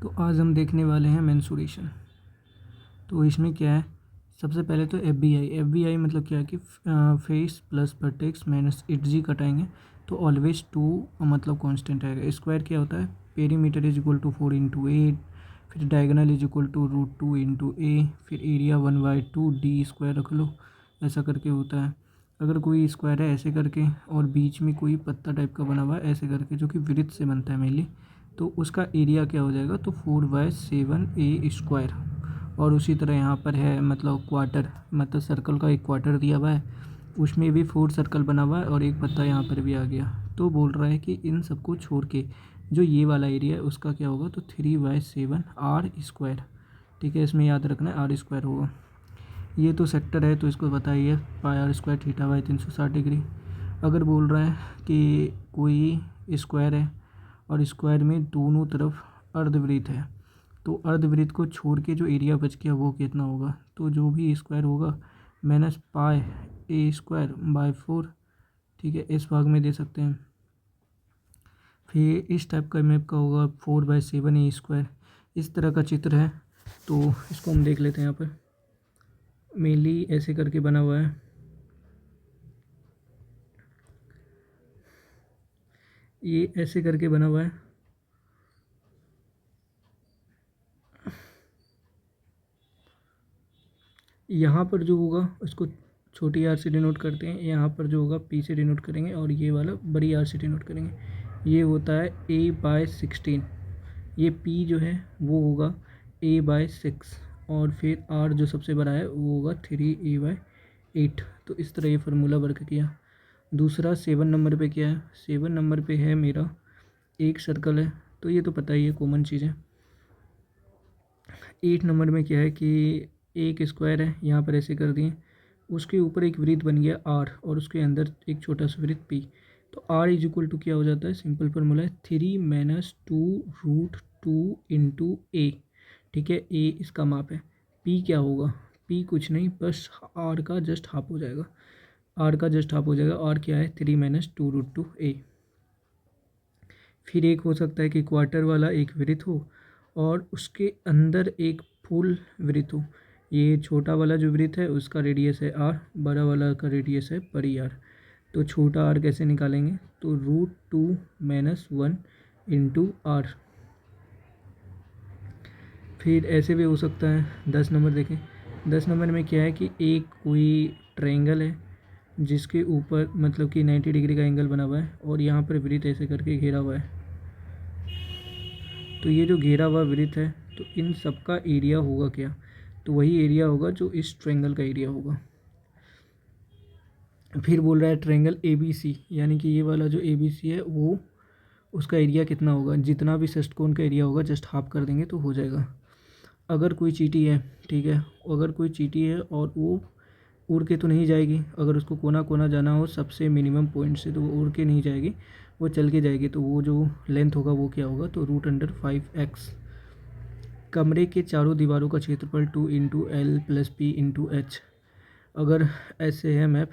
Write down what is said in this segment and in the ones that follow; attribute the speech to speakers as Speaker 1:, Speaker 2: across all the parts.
Speaker 1: तो आज हम देखने वाले हैं मेंसुरेशन। तो इसमें क्या है, सबसे पहले तो एफ बी आई मतलब क्या है कि फेस प्लस वर्टेक्स माइनस एट जी कटाएंगे तो ऑलवेज टू मतलब कांस्टेंट आएगा। स्क्वायर क्या होता है, पेरीमीटर इज इक्वल टू 4 × 8, फिर diagonal is equal to √2 × a, फिर एरिया 1/2 डी स्क्वायर रख लो, ऐसा करके होता है। अगर कोई स्क्वायर है ऐसे करके और बीच में कोई पत्ता टाइप का बना हुआ है ऐसे करके, जो कि वृत्त से बनता है मेनली, तो उसका एरिया क्या हो जाएगा, तो 4/7a²। और उसी तरह यहाँ पर है मतलब क्वार्टर, मतलब सर्कल का एक क्वार्टर दिया हुआ है, उसमें भी 4 सर्कल बना हुआ है और एक पत्ता यहाँ पर भी आ गया। तो बोल रहा है कि इन सबको छोड़ के जो ये वाला एरिया है उसका क्या होगा, तो 3/7r²। ठीक है, इसमें याद रखना है r² होगा। ये तो सेक्टर है तो इसको बताइए πr² θ/360 डिग्री। अगर बोल रहा है कि कोई स्क्वायर है और स्क्वायर में दोनों तरफ अर्धवृत्त है, तो अर्धवृत्त को छोड़ के जो एरिया बच गया वो कितना होगा, तो जो भी स्क्वायर होगा -πa²/4। ठीक है, इस भाग में दे सकते हैं। फिर इस टाइप का मैप का होगा 4/7a²। इस तरह का चित्र है, तो इसको हम देख लेते हैं। यहाँ पर मेनली ऐसे करके बना हुआ है, ये ऐसे करके बना हुआ है। यहाँ पर जो होगा उसको छोटी आर से डिनोट करते हैं, यहाँ पर जो होगा पी से डिनोट करेंगे और ये वाला बड़ी आर से डिनोट करेंगे। ये होता है a/16। ये p जो है वो होगा a/6 और फिर r जो सबसे बड़ा है वो होगा 3a/8। तो इस तरह ये फार्मूला वर्क किया। दूसरा 7 नंबर पे क्या है, 7 नंबर पे है मेरा एक सर्कल है, तो ये तो पता ही है, कॉमन चीज़ है। 8 नंबर में क्या है कि एक स्क्वायर है, यहाँ पर ऐसे कर दिए, उसके ऊपर एक वृत्त बन गया r और उसके अंदर एक छोटा सा वृत्त p। तो r इज इक्वल टू क्या हो जाता है, सिंपल फार्मूला है 3 - 2√2 × a। ठीक है, a इसका माप है, p क्या होगा, p कुछ नहीं बस r का जस्ट हाफ हो जाएगा, r का जस्ट हाफ हो जाएगा। r क्या है 3 - 2√2 a। फिर एक हो सकता है कि क्वार्टर वाला एक वृत्त हो और उसके अंदर एक फुल वृत्त हो। ये छोटा वाला जो वृत्त है उसका रेडियस है r, बड़ा वाला का रेडियस है πr। तो छोटा r कैसे निकालेंगे, तो √2 - 1 × r। फिर ऐसे भी हो सकता है। 10 नंबर देखें, 10 नंबर में क्या है कि एक कोई ट्रायंगल है जिसके ऊपर मतलब कि 90 डिग्री का एंगल बना हुआ है और यहाँ पर वृत्त ऐसे करके घेरा हुआ है। तो ये जो घेरा हुआ वृत्त है, तो इन सब का एरिया होगा क्या, तो वही एरिया होगा जो इस ट्रायंगल का एरिया होगा। फिर बोल रहा है ट्रायंगल ABC, यानी कि ये वाला जो ABC है वो उसका एरिया कितना होगा, जितना भी षटकोण का एरिया होगा जस्ट हाफ कर देंगे तो हो जाएगा। अगर कोई चींटी है, ठीक है, अगर कोई चींटी है और वो उड़ के तो नहीं जाएगी, अगर उसको कोना कोना जाना हो सबसे मिनिमम पॉइंट से, तो वो उड़ के नहीं जाएगी, वो चल के जाएगी। तो वो जो लेंथ होगा वो क्या होगा, तो √5x। कमरे के चारों दीवारों का क्षेत्रफल 2 × L + P × H। अगर ऐसे है मैप,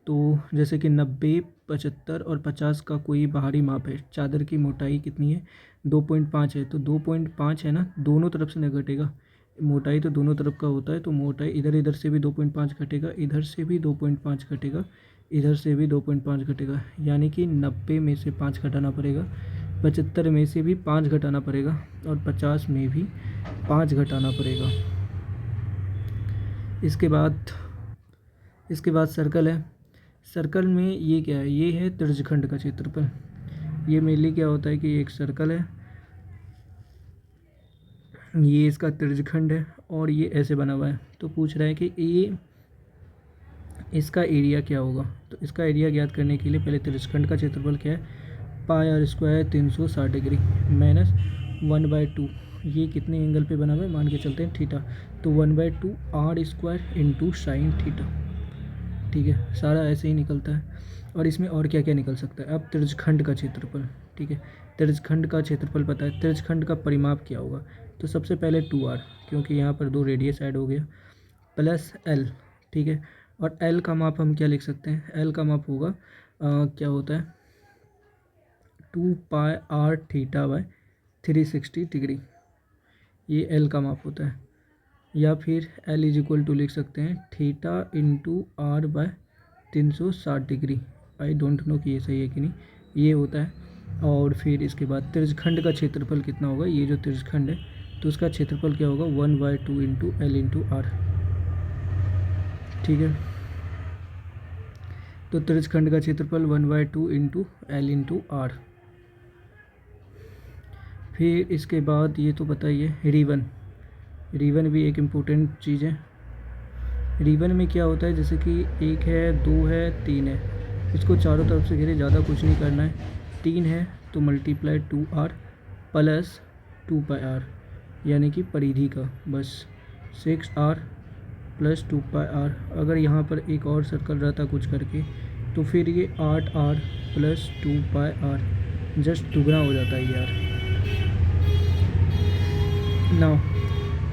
Speaker 1: तो जैसे कि 90, 75 और 50 का कोई बाहरी माप है। चादर की मोटाई कितनी है, 2.5 है, तो 2.5 है ना, दोनों तरफ से न घटेगा, मोटाई तो दोनों तरफ का होता है, तो मोटाई इधर इधर से भी 2.5 घटेगा, इधर से भी 2.5 घटेगा, इधर से भी 2.5 घटेगा, यानी कि 90 में से 5 घटाना पड़ेगा, 75 में से भी 5 घटाना पड़ेगा और 50 में भी 5 घटाना पड़ेगा। इसके बाद सर्कल है। सर्कल में ये क्या है, ये है त्रिज्यखंड का क्षेत्रफल। ये मेनली क्या होता है कि एक सर्कल है, ये इसका त्रिज्यखंड है और ये ऐसे बना हुआ है। तो पूछ रहा है कि ये इसका एरिया क्या होगा, तो इसका एरिया ज्ञात करने के लिए पहले त्रिज्यखंड का क्षेत्रफल क्या है, πr² 360 डिग्री माइनस 1/2। ये कितने एंगल पे बना हुआ है, मान के चलते हैं थीटा, तो 1/2 r² × sin थीटा। ठीक है, सारा ऐसे ही निकलता है। और इसमें और क्या क्या निकल सकता है, अब त्रिज्यखंड का क्षेत्रफल। ठीक है, त्रिज्यखंड का क्षेत्रफल पता है, त्रिज्यखंड का परिमाप क्या होगा, तो सबसे पहले 2r, क्योंकि यहाँ पर 2 रेडियस ऐड हो गया, प्लस l। ठीक है, और l का माप हम क्या लिख सकते हैं, l का माप होगा क्या होता है 2πr θ/360 डिग्री। ये एल का माप होता है। या फिर एल इज इक्वल टू लिख सकते हैं theta into R by 360 degree. I don't know कि ये सही है कि नहीं, ये होता है। और फिर इसके बाद त्रिज्यखंड का क्षेत्रफल कितना होगा, ये जो त्रिज्यखंड है तो उसका क्षेत्रफल क्या होगा 1/2 इंटू एल इंटू आर। ठीक है, तो त्रिज्यखंड का क्षेत्रफल 1/2 इंटू एल इंटू आर। फिर इसके बाद ये तो बताइए रीवन। रीवन भी एक इम्पोर्टेंट चीज़ है। रीवन में क्या होता है, जैसे कि 1 है, 2 है, 3 है, इसको चारों तरफ से घेरे, ज़्यादा कुछ नहीं करना है। 3 है तो मल्टीप्लाई 2r प्लस 2πr, यानी कि परिधि का बस 6r प्लस 2πr। अगर यहाँ पर एक और सर्कल रहता कुछ करके तो फिर ये 8r प्लस 2πr जस्ट दुगना हो जाता है यार। ना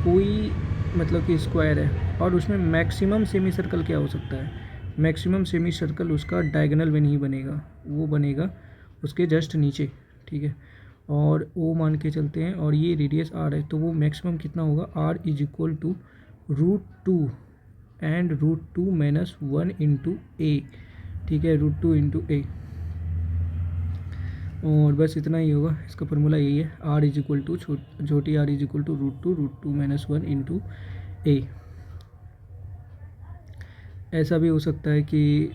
Speaker 1: कोई मतलब कि स्क्वायर है और उसमें मैक्सिमम सेमी सर्कल क्या हो सकता है, मैक्सिमम सेमी सर्कल उसका डायगोनल में नहीं बनेगा, वो बनेगा उसके जस्ट नीचे। ठीक है, और ओ मान के चलते हैं और ये रेडियस आर है, तो वो मैक्सिमम कितना होगा, r is equal to √2 and √2 minus 1 into a. ठीक है, √2 इंटू ए, और बस इतना ही होगा। इसका फॉर्मूला यही है, आर इज इक्वल टू छोटी r is equal to √2 minus 1 into a. ऐसा भी हो सकता है कि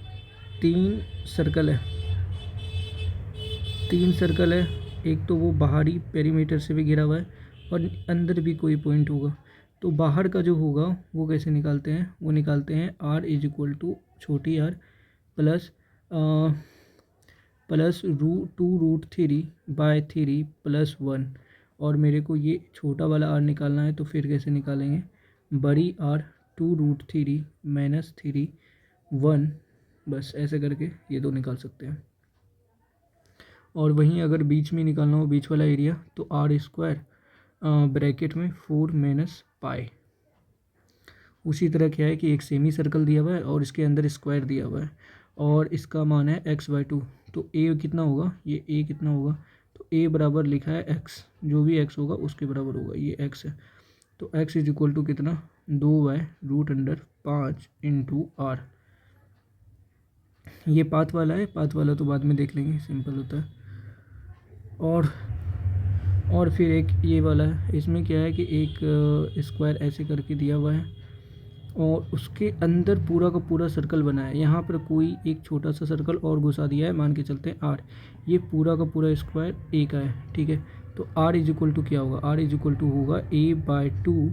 Speaker 1: 3 सर्कल है, 3 सर्कल है, एक तो वो बाहरी पेरीमीटर से भी घिरा हुआ है और अंदर भी कोई पॉइंट होगा, तो बाहर का जो होगा वो कैसे निकालते हैं, वो निकालते हैं आर इज इक्वल टू छोटी आर प्लस √2√3/3 प्लस 1। और मेरे को ये छोटा वाला आर निकालना है, तो फिर कैसे निकालेंगे, बड़ी आर 2√3 माइनस 3 1, बस ऐसे करके ये दो निकाल सकते हैं। और वहीं अगर बीच में निकालना हो बीच वाला एरिया, तो आर स्क्वायर ब्रैकेट में 4 माइनस पाई। उसी तरह क्या है कि एक सेमी सर्कल दिया हुआ है और इसके अंदर स्क्वायर दिया हुआ है और इसका मान है x/2, तो a कितना होगा, ये a कितना होगा, तो a बराबर लिखा है x, जो भी x होगा उसके बराबर होगा, ये x है, तो x इज इक्वल टू कितना 2/√5 इंटू आर। ये पाथ वाला है, पाथ वाला तो बाद में देख लेंगे, सिंपल होता है। और फिर एक ये वाला है, इसमें क्या है कि एक स्क्वायर ऐसे करके दिया हुआ है और उसके अंदर पूरा का पूरा सर्कल बना है। यहाँ पर कोई एक छोटा सा सर्कल और घुसा दिया है, मान के चलते हैं आर, ये पूरा का पूरा स्क्वायर ए का है। ठीक है, तो आर इज इक्वल टू क्या होगा, आर इज इक्वल टू होगा a/2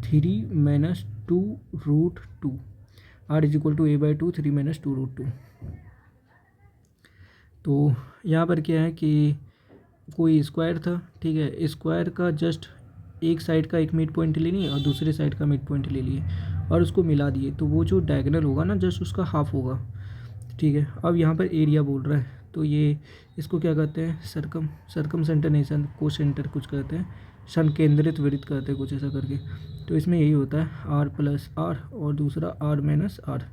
Speaker 1: 3 minus 2√2। R is equal to a/2 3 minus 2√2। तो यहाँ पर क्या है कि कोई स्क्वायर था, ठीक है, स्क्वायर का जस्ट एक साइड का एक मिड पॉइंट ले लिए और दूसरे साइड का मिड पॉइंट ले लिए और उसको मिला दिए, तो वो जो डायगोनल होगा ना जस्ट उसका हाफ होगा। ठीक है, अब यहाँ पर एरिया बोल रहा है, तो ये इसको क्या कहते हैं, सरकम सेंटर नहीं, सन को सेंटर कुछ कहते हैं, संकेंद्रित वृत्त कहते हैं कुछ ऐसा करके। तो इसमें यही होता है आर प्लस आर और दूसरा आर माइनस आर,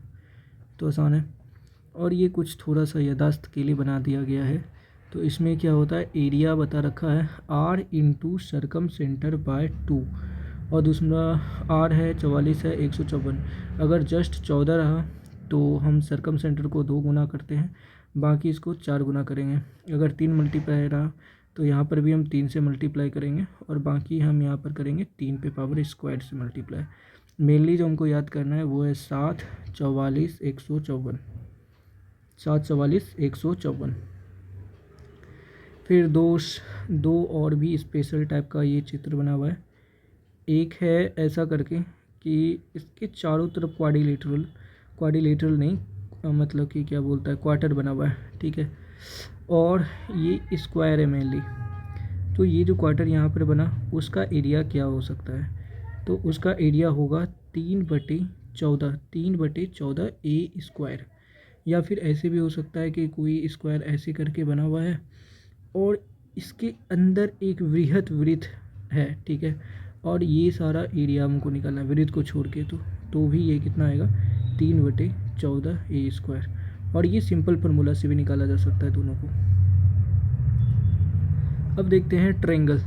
Speaker 1: तो आसान है। और ये कुछ थोड़ा सा यादाश्त के लिए बना दिया गया है। तो इसमें क्या होता है, एरिया बता रखा है r इंटू सरकम सेंटर बाय 2 और दूसरा r है 44 है 154। अगर जस्ट 14 रहा तो हम सरकम सेंटर को 2 गुना करते हैं, बाकी इसको 4 गुना करेंगे। अगर 3 मल्टीप्लाई रहा तो यहाँ पर भी हम 3 से मल्टीप्लाई करेंगे और बाकी हम यहाँ पर करेंगे 3 पे पावर स्क्वायर से मल्टीप्लाई। मेनली जो हमको याद करना है वो है 7 44 154, 7 44 154। फिर दो और भी स्पेशल टाइप का ये चित्र बना हुआ है। एक है ऐसा करके कि इसके चारों तरफ क्वाड्रिलेटरल नहीं, मतलब कि क्या बोलता है, क्वार्टर बना हुआ है। ठीक है, और ये स्क्वायर है मेनली, तो ये जो क्वार्टर यहाँ पर बना उसका एरिया क्या हो सकता है, तो उसका एरिया होगा 3/14 ए स्क्वायर। या फिर ऐसे भी हो सकता है कि कोई स्क्वायर ऐसे करके बना हुआ है और इसके अंदर एक वृहत वृत्त है। ठीक है, और ये सारा एरिया हमको निकालना है वृत्त को छोड़ के, तो भी ये कितना आएगा 3/14 ए स्क्वायर। और ये सिंपल फार्मूला से भी निकाला जा सकता है दोनों को। अब देखते हैं ट्रायंगल।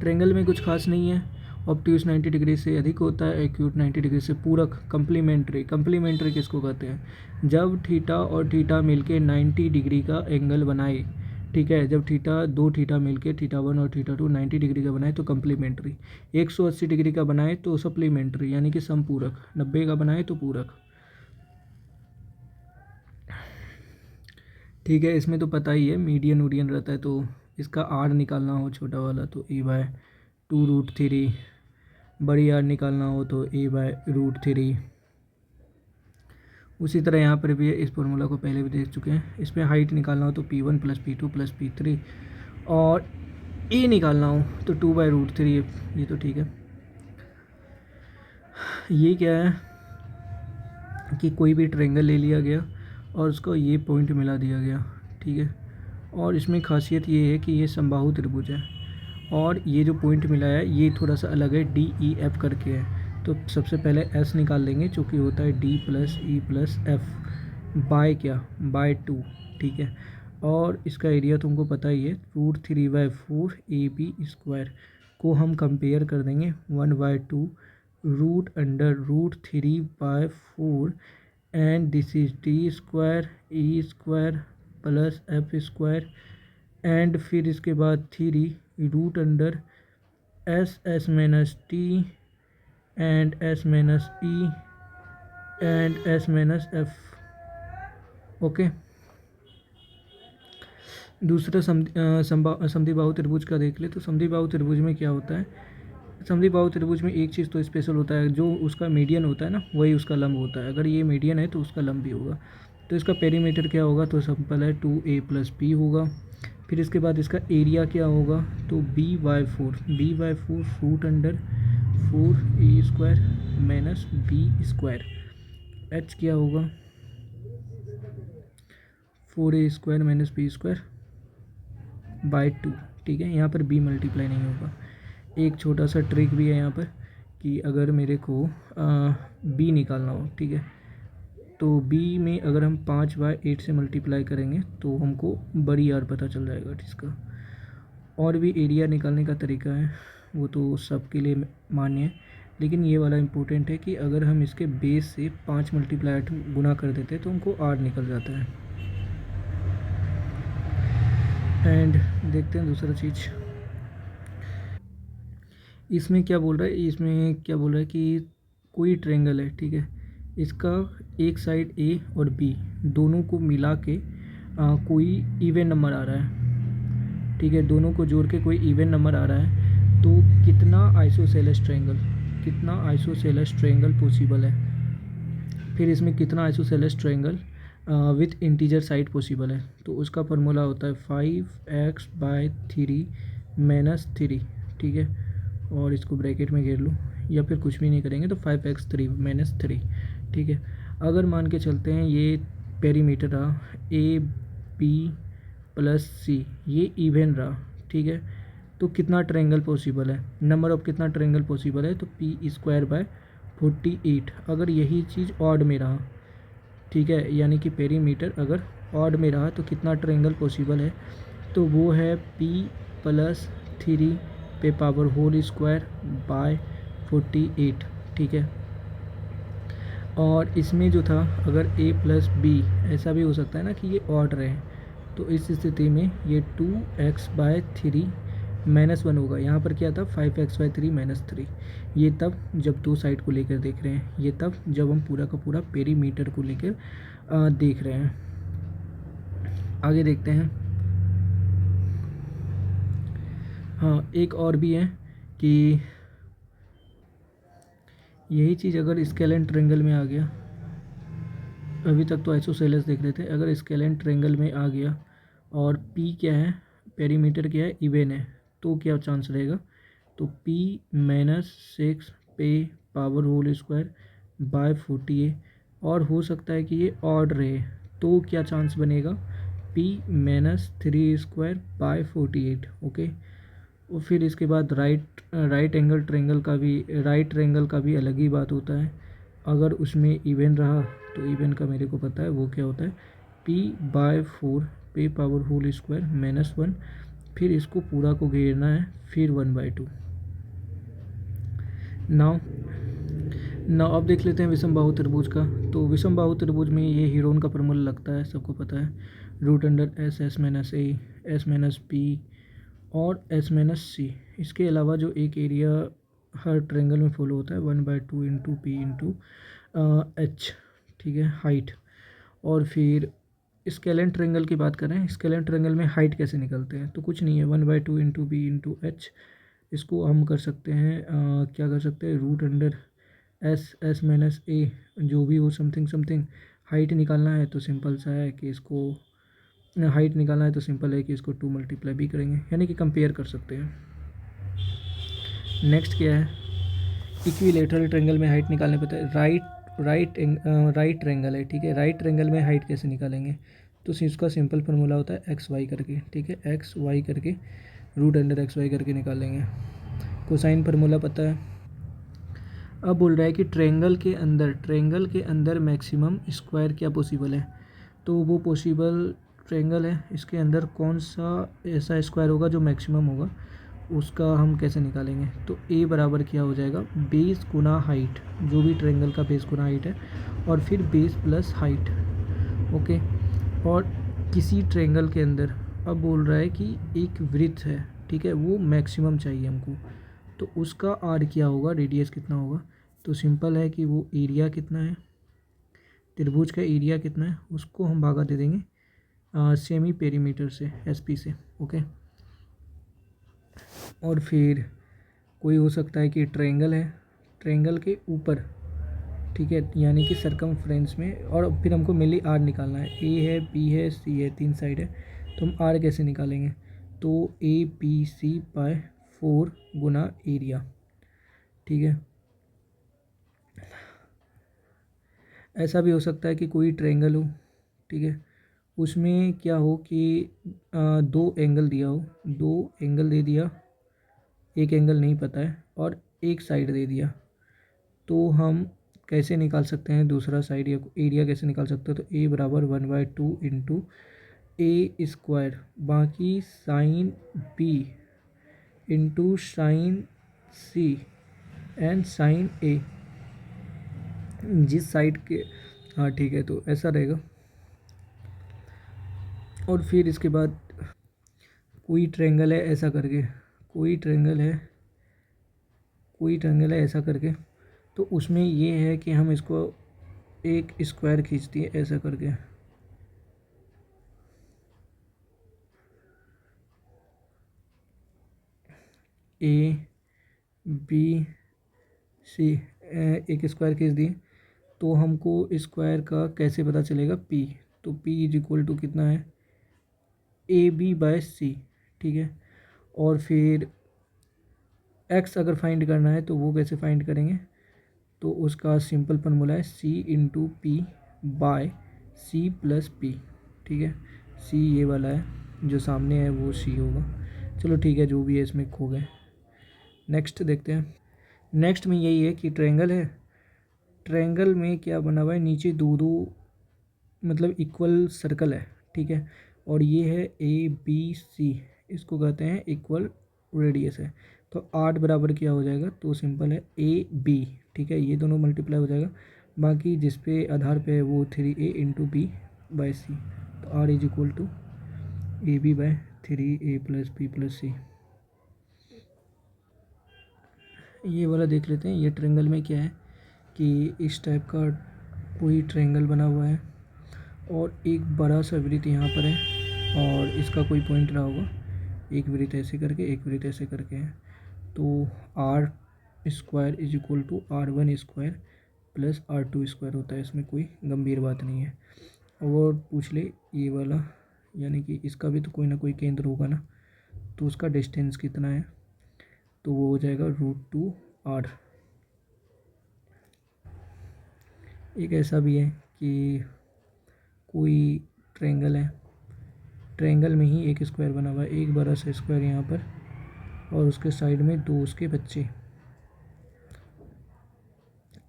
Speaker 1: ट्रायंगल में कुछ खास नहीं है, ऑब्ट्यूज 90 डिग्री से अधिक होता है, एक्यूट 90 डिग्री से पूरक। कम्प्लीमेंट्री, कम्प्लीमेंट्री किसको कहते हैं? जब थीटा और थीटा मिलके 90 डिग्री का एंगल बनाए, ठीक है, जब थीटा, दो थीटा मिलके थीटा 1 और थीटा 2 90 डिग्री का बनाए तो कम्प्लीमेंट्री। 180 डिग्री का बनाए तो सप्लीमेंट्री यानी कि समपूरक। 90 का बनाए तो पूरक। ठीक है, इसमें तो पता ही है मीडियन वूडियन रहता है, तो इसका आर निकालना हो छोटा वाला तो a/2√3, बड़ी आर निकालना हो तो a/√3। उसी तरह यहाँ पर भी इस फॉर्मूला को पहले भी देख चुके हैं। इसमें हाइट निकालना हो तो p1 + p2 + p3, और ए निकालना हो तो 2/√3। ये तो ठीक है। ये क्या है कि कोई भी ट्रायंगल ले लिया गया और उसको ये पॉइंट मिला दिया गया, ठीक है, और इसमें खासियत ये है कि ये समबाहु त्रिभुज है और ये जो पॉइंट मिला है ये थोड़ा सा अलग है, DEF करके है। तो सबसे पहले S निकाल लेंगे जो कि होता है D + E + F बाय क्या, बाय 2, ठीक है। और इसका एरिया तुमको पता ही है, √3/4 AB² को हम कंपेयर कर देंगे 1/2 √√3/4, and this is D² E² + F², and फिर इसके बाद 3 √SS-T and S-E and S-F। Okay, दूसरा समद्विबाहु त्रिभुज का देख ले। तो समद्विबाहु त्रिभुज में क्या होता है? समद्विबाहु त्रिभुज में एक चीज़ तो स्पेशल होता है, जो उसका मीडियन होता है ना वही उसका लंब होता है। अगर ये मीडियन है तो उसका लंब भी होगा। तो इसका पेरीमीटर क्या होगा? तो सिंपल है, 2a + b होगा। फिर इसके बाद इसका एरिया क्या होगा? तो b/4 √4a² - b²। h क्या होगा? 4a² - b²/2, ठीक है। यहाँ पर b मल्टीप्लाई नहीं होगा। एक छोटा सा ट्रिक भी है यहाँ पर कि अगर मेरे को b निकालना हो, ठीक है, तो b में अगर हम 5/8 से मल्टीप्लाई करेंगे तो हमको बड़ी आर पता चल जाएगा इसका। और भी एरिया निकालने का तरीका है, वो तो सबके लिए मान्य है, लेकिन ये वाला इम्पोर्टेंट है कि अगर हम इसके बेस से 5 मल्टीप्लाई गुना कर देते हैं तो हमको आर निकल जाता है। एंड देखते हैं दूसरा चीज़ इसमें क्या बोल रहा है। इसमें क्या बोल रहा है कि कोई ट्रायंगल है, ठीक है, इसका एक साइड ए और बी दोनों को मिला के कोई इवन नंबर आ रहा है, ठीक है, दोनों को जोड़ के कोई इवन नंबर आ रहा है, तो कितना आइसोसेलेस ट्रायंगल पॉसिबल है। फिर इसमें कितना isosceles triangle with integer side possible है। तो उसका फार्मूला होता है 5x/3 - 3, ठीक है, और इसको ब्रैकेट में घेर लो या फिर कुछ भी नहीं करेंगे तो 5x3 - 3, ठीक है। अगर मान के चलते हैं ये पेरीमीटर रहा AB + C, ये इवन रहा, ठीक है, तो कितना ट्रायंगल पॉसिबल है, नंबर ऑफ कितना ट्रायंगल पॉसिबल है? तो p²/48। अगर यही चीज़ ऑड में रहा, ठीक है, यानी कि पेरीमीटर अगर ऑड में रहा तो कितना ट्रायंगल पॉसिबल है? तो वो है p + 3 पे पावर होल स्क्वायर बाय 48, ठीक है। और इसमें जो था अगर a + b, ऐसा भी हो सकता है ना कि ये ऑड रहे, तो इस स्थिति में ये 2x/3 - 1 होगा। यहाँ पर क्या था? 5x/3 - 3। ये तब जब दो साइड को लेकर देख रहे हैं, ये तब जब हम पूरा का पूरा पेरीमीटर को लेकर देख रहे हैं। आगे देखते हैं। हाँ, एक और भी है कि यही चीज़ अगर स्केलेन ट्रायंगल में आ गया, अभी तक तो आइसोसेलेस देख रहे थे, अगर स्केलेन ट्रायंगल में आ गया और p क्या है, पेरीमीटर क्या है, इवन है, तो क्या चांस रहेगा? तो p - 6 पे पावर होल स्क्वायर बाय 48, और हो सकता है कि ये ऑड रहे, तो क्या चांस बनेगा? p - 3² by 48, okay. और फिर इसके बाद राइट ट्रायंगल का भी अलग ही बात होता है। अगर उसमें इवन रहा तो इवन का मेरे को पता है वो क्या होता है, p/4 पे पावर होल स्क्वायर -1, फिर इसको पूरा को घेरना है, फिर 1/2। नाउ नाउ अब देख लेते हैं विषमबाहु त्रिभुज का। तो विषमबाहु त्रिभुज में ये हीरोन का फॉर्मूला लगता है, सबको पता है, root under S S minus A S minus B और एस माइनस सी। इसके अलावा जो एक एरिया हर ट्रायंगल में फॉलो होता है 1/2 इंटू पी इंटू एच, ठीक है, हाइट। और फिर स्केलेन ट्रायंगल की बात करें, स्केलेन ट्रायंगल में हाइट कैसे निकलते हैं, तो कुछ नहीं है, 1/2 इंटू बी इंटू एच। इसको हम कर सकते हैं क्या कर सकते हैं, root under S S minus a जो भी हो, समथिंग समथिंग। हाइट निकालना है तो सिंपल सा है कि इसको हाइट निकालना है तो सिंपल है कि इसको 2 मल्टीप्लाई भी करेंगे, यानी कि कंपेयर कर सकते हैं। नेक्स्ट क्या है, इक्विलेटरल ट्रायंगल में हाइट निकालने पता है, राइट ट्रायंगल है, ठीक है, राइट ट्रायंगल में हाइट कैसे निकालेंगे, तो इसका सिंपल फार्मूला होता है एक्स वाई करके, ठीक है, एक्स वाई करके रूट अंडर एक्स वाई करके निकालेंगे। कोसाइन फार्मूला पता है। अब बोल रहा है कि ट्रायंगल के अंदर मैक्सिमम स्क्वायर क्या पॉसिबल है, तो वो पॉसिबल ट्रायंगल है, इसके अंदर कौन सा ऐसा स्क्वायर होगा जो मैक्सिमम होगा, उसका हम कैसे निकालेंगे। तो ए बराबर क्या हो जाएगा, बेस गुना हाइट, जो भी ट्रायंगल का बेस गुना हाइट है, और फिर बेस प्लस हाइट, ओके। और किसी ट्रायंगल के अंदर अब बोल रहा है कि एक वृत्त है, ठीक है, वो मैक्सिमम चाहिए हमको, तो उसका आर क्या होगा, रेडियस कितना होगा, तो सिंपल है कि वो एरिया कितना है, त्रिभुज का एरिया कितना है, उसको हम भागा दे देंगे सेमी पेरीमीटर से, एसपी से, ओके। और फिर कोई हो सकता है कि ट्रायंगल है, ट्रायंगल के ऊपर, ठीक है, यानी कि सरकमफ्रेंस में, और फिर हमको मेनली आर निकालना है, ए है, बी है, सी है, 3 साइड है, तो हम आर कैसे निकालेंगे, तो ए बी सी बाय 4 गुना एरिया, ठीक है। ऐसा भी हो सकता है कि कोई ट्रायंगल हो, ठीक है, उसमें क्या हो कि 2 एंगल दिया हो, 2 एंगल दे दिया, एक एंगल नहीं पता है, और एक साइड दे दिया, तो हम कैसे निकाल सकते हैं दूसरा साइड या एरिया कैसे निकाल सकते हैं, तो ए बराबर 1/2 इंटू ए स्क्वायर बाकी sine b into sine c and sine a, जिस साइड के, हाँ ठीक है, तो ऐसा रहेगा। और फिर इसके बाद कोई ट्रायंगल है ऐसा करके, कोई ट्रायंगल है, कोई ट्रायंगल है ऐसा करके, तो उसमें ये है कि हम इसको एक स्क्वायर खींच दिए ऐसा करके, ए बी सी, एक स्क्वायर खींच दिए, तो हमको स्क्वायर का कैसे पता चलेगा, पी, तो पी इज इक्वल टू कितना है, ए बी बाय सी, ठीक है। और फिर एक्स अगर फाइंड करना है तो वो कैसे फाइंड करेंगे, तो उसका सिंपल फार्मूला है c into p by c plus p, ठीक है, सी ये वाला है जो सामने है वो सी होगा, चलो ठीक है, जो भी है इसमें खो गए। नेक्स्ट देखते हैं। नेक्स्ट में यही है कि ट्रायंगल है, ट्रायंगल में क्या बना हुआ है, नीचे दो दो मतलब इक्वल सर्कल है, ठीक है, और ये है ए बी सी, इसको कहते हैं इक्वल रेडियस है, तो 8 बराबर क्या हो जाएगा, तो सिंपल है ए बी, ठीक है, ये दोनों मल्टीप्लाई हो जाएगा, बाकी जिस पे आधार पे है वो 3a into B by c, तो r is equal to a b by 3a plus b plus c. ये वाला देख लेते हैं, ये ट्रायंगल में क्या है कि इस टाइप का कोई ट्रायंगल बना हुआ है, और एक बड़ा सा वृत्त यहाँ पर है, और इसका कोई पॉइंट रहा होगा, एक वृत्त ऐसे करके एक वृत्त ऐसे करके है, तो R square is equal to R1 square plus R2 square होता है, इसमें कोई गंभीर बात नहीं है। और पूछ ले ये वाला, यानी कि इसका भी तो कोई ना कोई केंद्र होगा ना, तो उसका डिस्टेंस कितना है, तो वो हो जाएगा √2R। एक ऐसा भी है कि कोई ट्रायंगल है, ट्रायंगल में ही एक स्क्वायर बना हुआ है, एक बड़ा सा स्क्वायर यहाँ पर, और उसके साइड में 2 उसके बच्चे,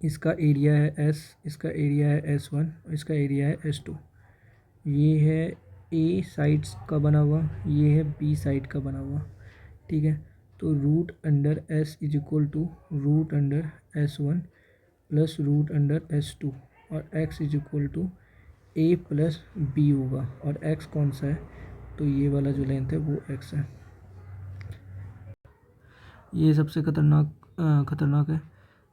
Speaker 1: इसका एरिया है S, इसका एरिया है S1, इसका एरिया है S2, ये है ए साइड्स का बना हुआ, ये है बी साइड का बना हुआ, ठीक है। तो root under S is equal to root under S1 plus root under S2 और x is equal to a plus b होगा। और x कौन सा है, तो ये वाला जो लेंथ है वो x है। ये सबसे खतरनाक है।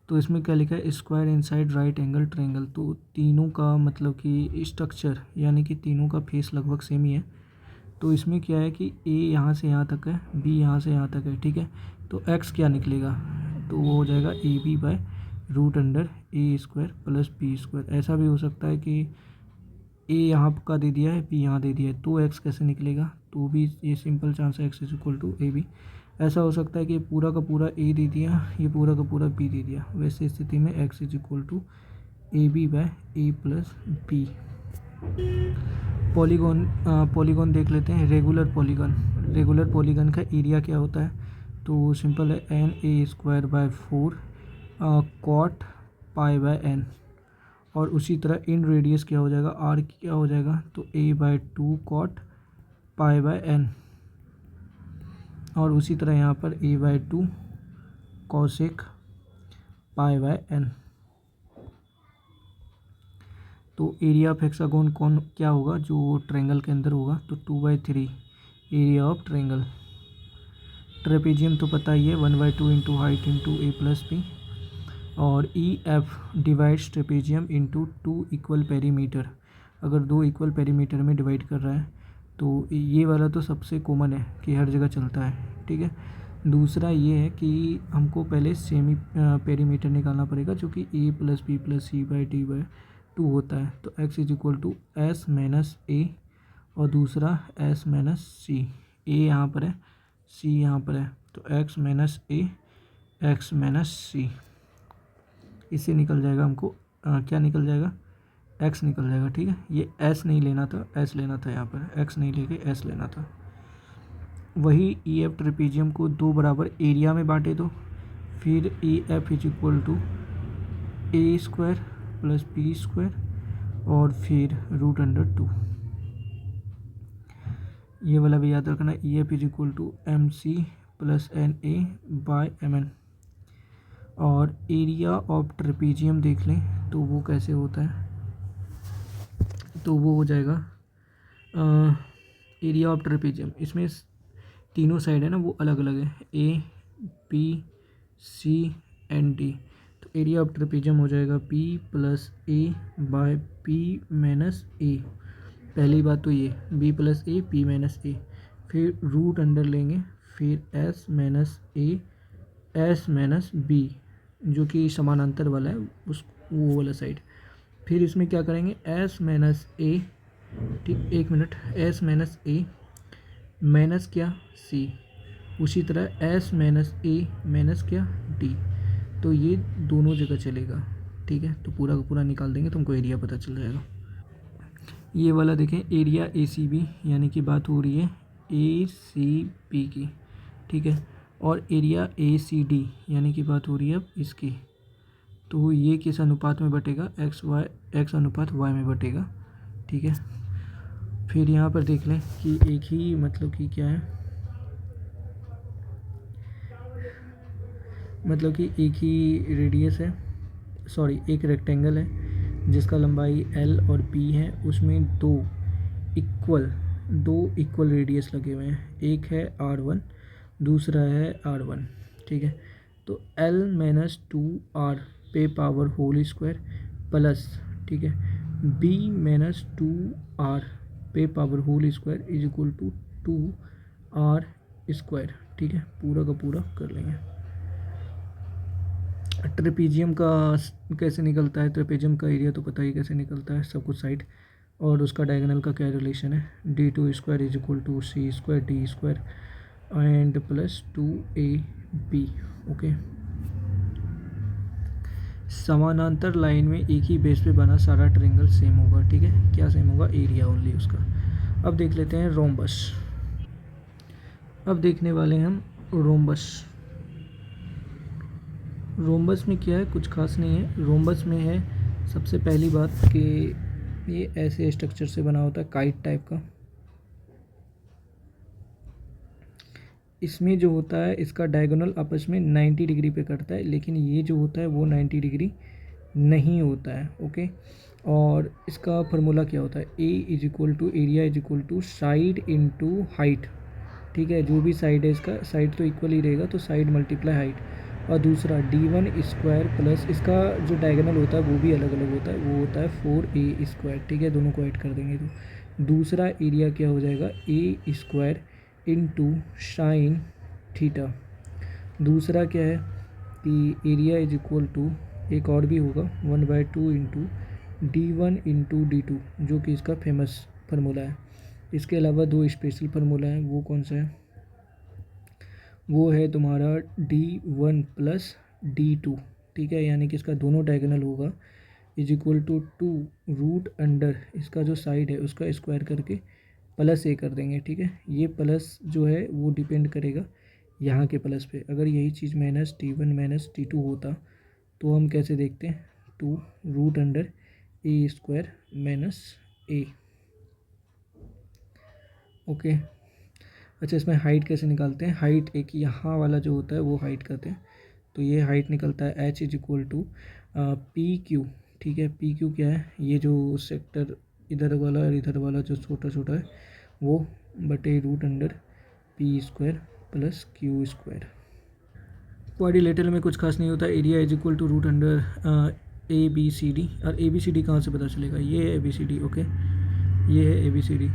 Speaker 1: तो इसमें क्या लिखा है, square inside right angle triangle. तो तीनों का मतलब कि स्ट्रक्चर यानी कि तीनों का फेस लगभग सेम ही है। तो इसमें क्या है कि a यहाँ से यहाँ तक है, b यहाँ से यहाँ तक है, ठीक है। तो x क्या निकलेगा, तो वो हो जाएगा AB by root under A square plus B square. ऐसा भी हो सकता है कि a यहाँ का दे दिया है, b यहाँ दे दिया है, तो x कैसे निकलेगा, तो भी ये सिंपल चांस है x is equal to AB। ऐसा हो सकता है कि पूरा का पूरा a दे दिया, ये पूरा का पूरा b दे दिया। वैसे स्थिति में x is equal to AB by a plus B. Polygon देख लेते हैं। रेगुलर पॉलीगॉन का एरिया क्या होता है, तो सिंपल है NA² by 4 cot pi by n। और उसी तरह इन रेडियस क्या हो जाएगा, r क्या हो जाएगा, तो a/2 cot pi by n। और उसी तरह यहाँ पर a/2 cosec pi by n। तो एरिया ऑफ हेक्सागोन कौन क्या होगा, जो ट्रायंगल के अंदर होगा, तो 2/3 एरिया ऑफ ट्रायंगल। ट्रेपेजियम तो पता ही है, 1/2 into height into a plus B. और EF divides trapezium into 2 equal perimeter. अगर 2 इक्वल पेरीमीटर में डिवाइड कर रहा है, तो ये वाला तो सबसे कॉमन है कि हर जगह चलता है, ठीक है। दूसरा ये है कि हमको पहले सेमी पेरीमीटर निकालना पड़ेगा, जो कि a plus b plus c/d/2 होता है। तो x is equal to s minus a और दूसरा s माइनस c। a यहाँ पर है, c यहाँ पर है, तो x minus a x minus c। इससे निकल जाएगा हमको क्या निकल जाएगा, x निकल जाएगा, ठीक है। ये s नहीं लेना था, s लेना था, यहाँ पर x नहीं लेके s लेना था। वही EF ट्रेपेजियम को दो बराबर एरिया में बांटे दो, फिर EF is equal to a² plus b² और फिर रूट अंडर 2। ये वाला भी याद रखना, EF is equal to MC plus NA by MN। और एरिया ऑफ ट्रेपेजियम देख लें तो वो कैसे होता है, तो वो हो जाएगा एरिया ऑफ ट्रेपेजियम। इसमें तीनों साइड है ना वो अलग अलग है, A B C and D। तो एरिया ऑफ ट्रेपेजियम हो जाएगा P plus A by P minus A। पहली बात तो ये B plus A P minus A, फिर रूट अंडर लेंगे, फिर S minus A S minus B, जो कि समानांतर वाला है उस वो वाला साइड। फिर इसमें क्या करेंगे, S माइनस A, ठीक, एक minute, S minus A minus क्या C, उसी तरह S माइनस A माइनस क्या D। तो ये दोनों जगह चलेगा, ठीक है। तो पूरा का पूरा निकाल देंगे, तुमको एरिया पता चल जाएगा। ये वाला देखें, एरिया ACB यानी कि बात हो रही है ACB की, ठीक है। और एरिया ACD यानी कि बात हो रही है अब इसकी। तो ये किस अनुपात में बटेगा, x अनुपात y में बटेगा, ठीक है। फिर यहाँ पर देख लें कि एक ही मतलब कि क्या है, मतलब कि एक ही रेडियस है, सॉरी एक रेक्टेंगल है जिसका लंबाई L और P है। उसमें दो इक्वल रेडियस लगे हुए हैं, एक है R1 दूसरा है R1, ठीक है। तो L माइनस 2R पे पावर होल स्क्वायर प्लस, ठीक है, B माइनस 2R पे power whole square is equal to 2R square, ठीक है। पूरा का पूरा कर लेंगे। ट्रेपेजियम का कैसे निकलता है, ट्रेपेजियम का एरिया तो पता ही कैसे निकलता है, सब कुछ साइड। और उसका डायगोनल का क्या रिलेशन है, D2² is equal to C² D² and plus 2AB, okay. समानांतर लाइन में एक ही बेस पे बना सारा ट्रायंगल सेम होगा, ठीक है। क्या सेम होगा, एरिया ओनली उसका। अब देख लेते हैं रोम्बस। अब देखने वाले हैं हम रोम्बस। रोम्बस में क्या है, कुछ खास नहीं है। रोम्बस में है सबसे पहली बात कि ये ऐसे स्ट्रक्चर से बना होता है, काइट टाइप का। इसमें जो होता है इसका डायगोनल आपस में 90 डिग्री पे कटता है, लेकिन ये जो होता है वो 90 डिग्री नहीं होता है। ओके, और इसका फार्मूला क्या होता है, a is equal to area is equal to side into height. ठीक है, जो भी साइड है इसका, साइड तो इक्वल ही रहेगा, तो साइड मल्टीप्लाई हाइट। और दूसरा D1 स्क्वायर प्लस इसका जो डायगोनल होता है वो भी अलग अलग होता है, वो होता है 4A स्क्वायर। ठीक है, दोनों को ऐड कर देंगे तो दूसरा एरिया क्या हो जाएगा, ए स्क्वायर इंटू साइन थीटा। दूसरा क्या है कि एरिया इज इक्वल टू, एक और भी होगा 1/2 इंटू D1 इंटू D2, जो कि इसका फेमस फार्मूला है। इसके अलावा दो स्पेशल फार्मूला है, वो कौन सा है, वो है तुम्हारा D1 प्लस D2। ठीक है, यानी कि इसका दोनों डायगोनल होगा is equal to 2 root under इसका जो साइड है उसका स्क्वायर करके प्लस ए कर देंगे। ठीक है, ये प्लस जो है वो डिपेंड करेगा यहाँ के प्लस पे। अगर यही चीज़ माइनस T1 माइनस T2 होता तो हम कैसे देखते हैं, 2 root under A square minus A. Okay, अच्छा इसमें हाइट कैसे निकालते हैं, हाइट एक यहाँ वाला जो होता है वो हाइट करते हैं, तो ये हाइट निकलता है H is equal to P Q. ठीक है, पी क्यू क्या है, ये जो सेक्टर इधर वाला और इधर वाला जो छोटा छोटा है वो बटे root under P square plus Q square. Quadrilateral में कुछ खास नहीं होता, area is equal to root under ABCD। और ABCD कहाँ से पता चलेगा, ये है ABCD। ओके, ये है ABCD।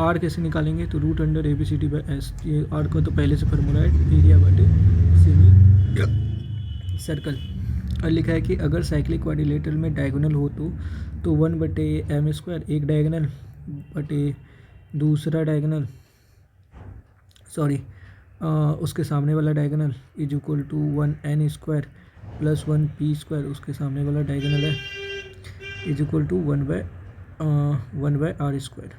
Speaker 1: आर कैसे निकालेंगे, तो root under ABCD by S. ये आर का तो पहले से फार्मूला है, एरिया बटे सेमी सर्कल। और लिखा है कि अगर साइक्लिक क्वाड्रिलेटरल में डायगोनल हो तो 1/m², एक डायगोनल बटे दूसरा डायगोनल, सॉरी उसके सामने वाला diagonal is equal to 1n² plus 1p², उसके सामने वाला डायगोनल है इज इक्वल टू 1/r²।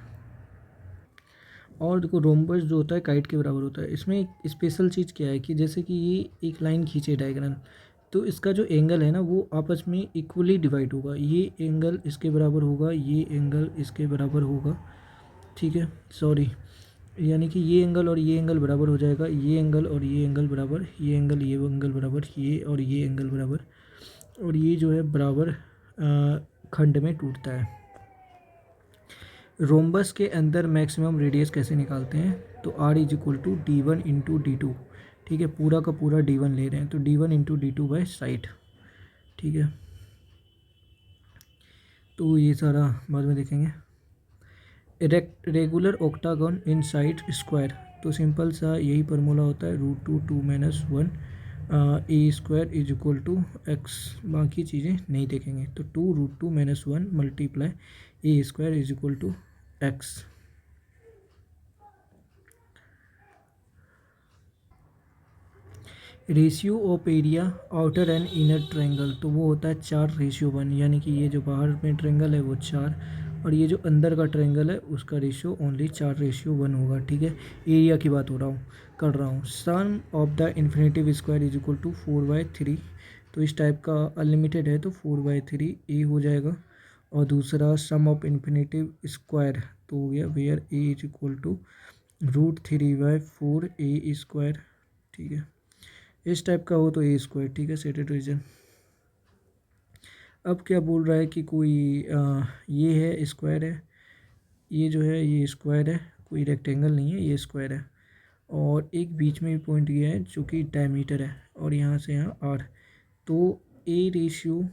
Speaker 1: और देखो रोम्बस जो होता है काइट के बराबर होता है। इसमें एक स्पेशल चीज़ क्या है कि जैसे कि ये एक लाइन खींचे डायगोनल, तो इसका जो एंगल है ना वो आपस में इक्वली डिवाइड होगा, ये एंगल इसके बराबर होगा, ये एंगल इसके बराबर होगा। ठीक है, सॉरी, यानी कि ये एंगल और ये एंगल बराबर हो जाएगा, ये एंगल और ये एंगल बराबर, ये एंगल बराबर, ये और ये एंगल बराबर, और ये जो है बराबर खंड में टूटता है। रोम्बस के अंदर मैक्सिमम रेडियस कैसे निकालते हैं, तो R is equal to D1 into D2। ठीक है, पूरा का पूरा D1 ले रहे हैं, तो D1 into D2 by side. ठीक है, तो ये सारा बाद में देखेंगे। Regular octagon inside square, तो सिंपल सा यही फार्मूला होता है, √2 minus 1 A² is equal to X. बाकी चीज़ें नहीं देखेंगे, तो 2√2 minus 1 multiply A² is equal to X. Ratio of area outer and inner triangle, तो वो होता है 4:1, यानी कि ये जो बाहर में ट्रायंगल है वो 4 और ये जो अंदर का ट्रायंगल है उसका रेशियो ओनली 4:1 होगा। ठीक है, एरिया की बात कर रहा हूँ। Sum of the infinitive square is equal to 4/3, तो इस टाइप का अनलिमिटेड है तो 4/3 ए हो जाएगा। और दूसरा सम ऑफ इन्फिनेटिव स्क्वायर तो हो गया where A is equal to √3/4 A²। ठीक है, इस टाइप का हो तो A²। ठीक है, सेटेड रीजन। अब क्या बोल रहा है कि कोई ये है स्क्वायर है, ये जो है ये स्क्वायर है, कोई रेक्टेंगल नहीं है, ये स्क्वायर है, और एक बीच में भी पॉइंट गया है जो कि डायमीटर है, और यहाँ से यहाँ R, तो A रेशियो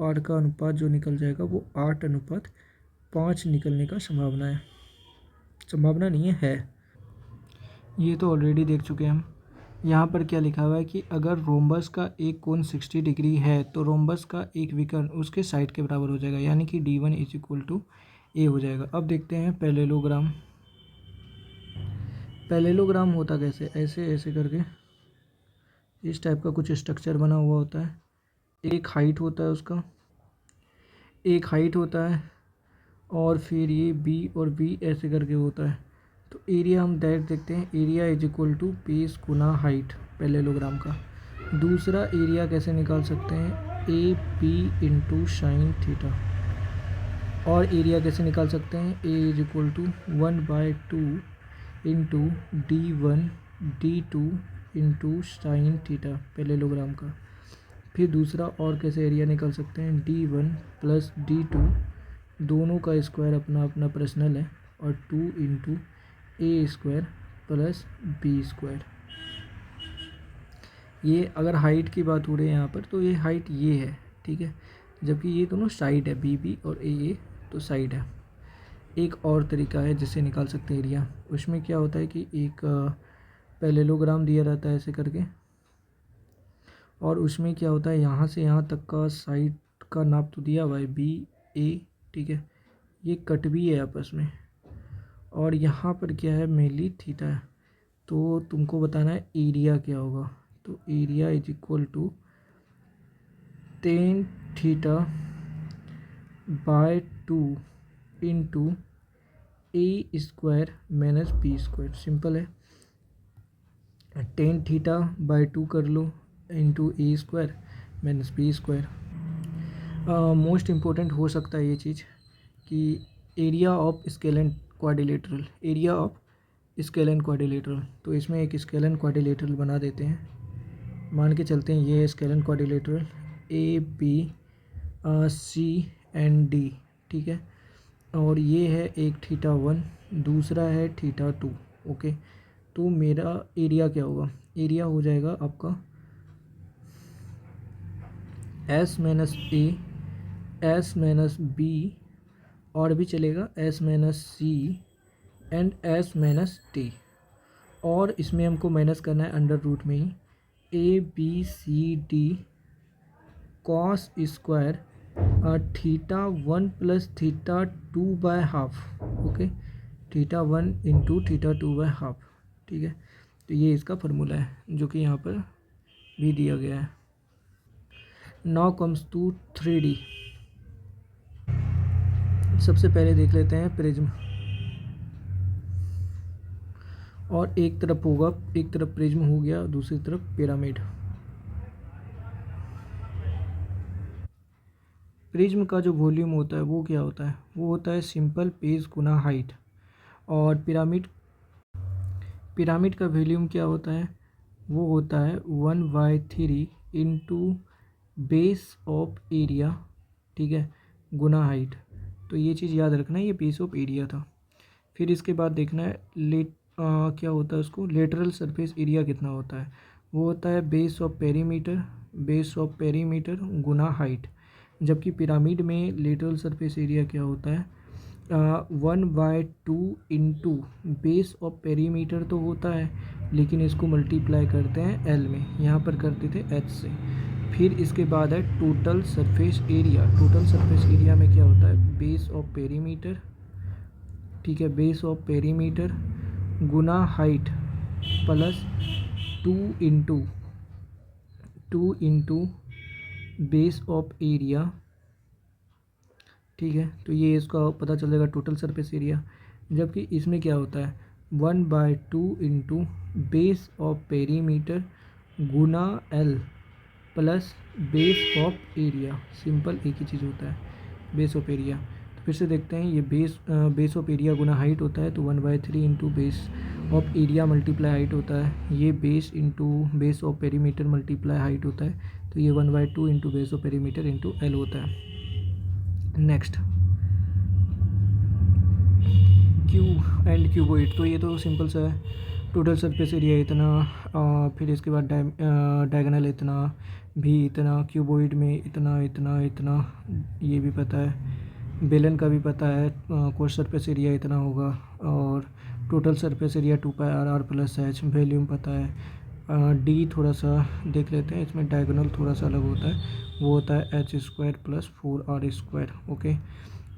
Speaker 1: R का अनुपात जो निकल जाएगा वो 8:5 निकलने का संभावना है, संभावना नहीं है। ये तो ऑलरेडी देख चुके हैं हम। यहाँ पर क्या लिखा हुआ है कि अगर रोम्बस का एक कोण 60 डिग्री है तो रोम्बस का एक विकर्ण उसके साइड के बराबर हो जाएगा, यानी कि D1 is equal to A हो जाएगा। अब देखते हैं पैरेललोग्राम। पैरेललोग्राम होता कैसे, ऐसे ऐसे करके इस टाइप का कुछ स्ट्रक्चर बना हुआ होता है, एक हाइट होता है उसका, एक हाइट होता है, और फिर ये B और B ऐसे करके होता है। तो एरिया हम डायरेक्ट देखते हैं, area is equal to base गुना हाइट पैरेललोग्राम का। दूसरा एरिया कैसे निकाल सकते हैं, AB इंटू साइन थीटा। और एरिया कैसे निकाल सकते हैं, A is equal to 1/2 into D1 D2 into sine theta parallelogram का। फिर दूसरा और कैसे एरिया निकाल सकते हैं, D1 प्लस D2 दोनों का स्क्वायर अपना अपना पर्सनल है, और 2 into a square plus B square. ये अगर हाइट की बात हो रही है यहाँ पर, तो ये हाइट ये है, ठीक है, जबकि ये दोनों साइड है, बी बी और ए तो साइड है। एक और तरीका है जिससे निकाल सकते हैं एरिया। उसमें क्या होता है कि एक पैरेललोग्राम दिया रहता है ऐसे करके, और उसमें क्या होता है यहाँ से यहाँ तक का साइड का नाप तो दिया हुआ है बी ए, ठीक है, ये कट भी है आपस में, और यहाँ पर क्या है मेनली थीटा है। तो तुमको बताना है एरिया क्या होगा। तो area is equal to tan theta by 2 into a square minus b square. Simple है, टेन थीटा बाय 2 कर लो into a square minus b square. Most important हो सकता है ये चीज़ कि area of scale and quadrilateral, area of scale and quadrilateral. तो इसमें एक स्केल एंड क्वाड्रिलेटरल बना देते हैं। मान के चलते हैं ये scale and quadrilateral A B C and D, ठीक है, और ये है एक थीटा 1, दूसरा है थीटा 2। ओके, तो मेरा एरिया क्या होगा, एरिया हो जाएगा आपका एस माइनस ए, एस माइनस बी, और भी चलेगा s minus c and s minus d, और इसमें हमको माइनस करना है अंडर रूट में ही a B c d cos square theta 1 plus theta 2 by half. Okay, theta 1 into theta 2 by half, ठीक है। तो ये इसका फार्मूला है जो कि यहाँ पर भी दिया गया है। Now comes to 3D। सबसे पहले देख लेते हैं प्रिज्म, और एक तरफ होगा, एक तरफ प्रिज्म हो गया, दूसरी तरफ पिरामिड। प्रिज्म का जो वॉल्यूम होता है वो क्या होता है, वो होता है सिंपल पेज गुना हाइट। और पिरामिड का वॉल्यूम क्या होता है, वो होता है 1/3 इंटू बेस ऑफ एरिया, ठीक है, गुना हाइट। तो ये चीज़ याद रखना है, ये बेस ऑफ एरिया था। फिर इसके बाद देखना है क्या होता है उसको, लेटरल सरफेस एरिया कितना होता है, वो होता है base of perimeter, base of perimeter Guna height. जबकि पिरामिड में लेटरल सरफेस एरिया क्या होता है, 1/2 इंटू बेस ऑफ पेरीमीटर तो होता है, लेकिन इसको मल्टीप्लाई करते हैं एल में, यहाँ पर करते थे एच से। फिर इसके बाद है total surface area. Total surface area में क्या होता है, बेस ऑफ पेरीमीटर, ठीक है, base of perimeter Guna height plus 2 into base of area, ठीक है। तो ये इसका पता चलेगा टोटल सरफेस एरिया। जबकि इसमें क्या होता है 1/2 into base of perimeter Guna L plus base of area. Simple एक ही चीज़ होता है, बेस ऑफ एरिया। तो फिर से देखते हैं, ये base of area Guna height होता है, तो 1/3 into base of area multiply height होता है। ये base into base of perimeter multiply height होता है, तो ये 1/2 into base of perimeter into L होता है। Next Q and cuboid. तो ये तो सिंपल सा है, टोटल सरफेस एरिया इतना, फिर इसके बाद डायगोनल इतना, भी इतना, क्यूबॉइड में इतना इतना इतना, ये भी पता है। बेलन का भी पता है, कोस सरफेस एरिया इतना होगा, और total surface area 2πr plus H. Volume पता है। डी थोड़ा सा देख लेते हैं, इसमें डायगोनल थोड़ा सा अलग होता है, वो होता है h² प्लस 4r²। ओके,